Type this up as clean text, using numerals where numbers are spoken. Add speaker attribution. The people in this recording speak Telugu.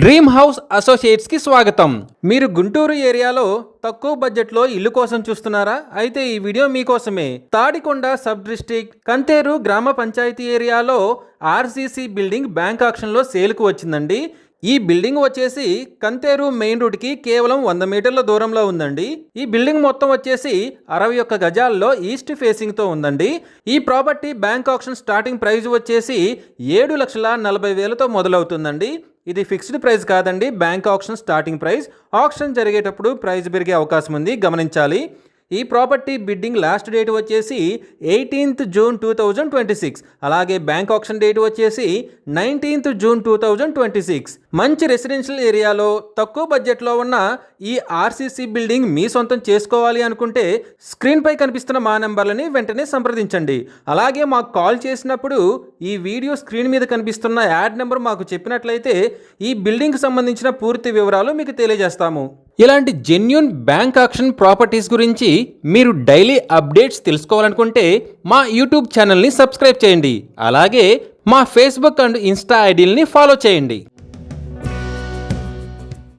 Speaker 1: డ్రీమ్ హౌస్ అసోసియేట్స్ కి స్వాగతం. మీరు గుంటూరు ఏరియాలో తక్కువ బడ్జెట్లో ఇల్లు కోసం చూస్తున్నారా? అయితే ఈ వీడియో మీకోసమే. తాడికొండ సబ్ డిస్ట్రిక్ట్ కంతేరు గ్రామ పంచాయతీ ఏరియాలో ఆర్సీసీ బిల్డింగ్ బ్యాంక్ ఆక్షన్లో సేల్కు వచ్చిందండి. ఈ బిల్డింగ్ వచ్చేసి కంతేరు మెయిన్ రోడ్ కి కేవలం 100 మీటర్ల దూరంలో ఉందండి. ఈ బిల్డింగ్ మొత్తం వచ్చేసి 61 గజాల్లో ఈస్ట్ ఫేసింగ్ తో ఉందండి. ఈ property bank auction starting price వచ్చేసి 7,40,000తో మొదలవుతుందండి. ఇది ఫిక్స్డ్ ప్రైస్ కాదండి, bank auction starting price. Auction జరిగేటప్పుడు ప్రైస్ పెరిగే అవకాశం ఉంది, గమనించాలి. ఈ ప్రాపర్టీ బిడ్డింగ్ లాస్ట్ డేట్ వచ్చేసి 18th June 2026. అలాగే బ్యాంక్ ఆక్షన్ డేట్ వచ్చేసి 19th June 2026. మంచి రెసిడెన్షియల్ ఏరియాలో తక్కువ బడ్జెట్లో ఉన్న ఈ ఆర్సీసీ బిల్డింగ్ మీ సొంతం చేసుకోవాలి అనుకుంటే స్క్రీన్పై కనిపిస్తున్న మా నెంబర్లని వెంటనే సంప్రదించండి. అలాగే మాకు కాల్ చేసినప్పుడు ఈ వీడియో స్క్రీన్ మీద కనిపిస్తున్న యాడ్ నెంబర్ మాకు చెప్పినట్లయితే ఈ బిల్డింగ్కి సంబంధించిన పూర్తి వివరాలు మీకు తెలియజేస్తాము. ఇలాంటి జెన్యూన్ బ్యాంక్ ఆక్షన్ ప్రాపర్టీస్ గురించి మీరు డైలీ అప్డేట్స్ తెలుసుకోవాలనుకుంటే మా యూట్యూబ్ ఛానల్ని సబ్స్క్రైబ్ చేయండి. అలాగే మా ఫేస్బుక్ అండ్ ఇన్స్టా ఐడీలని ఫాలో చేయండి.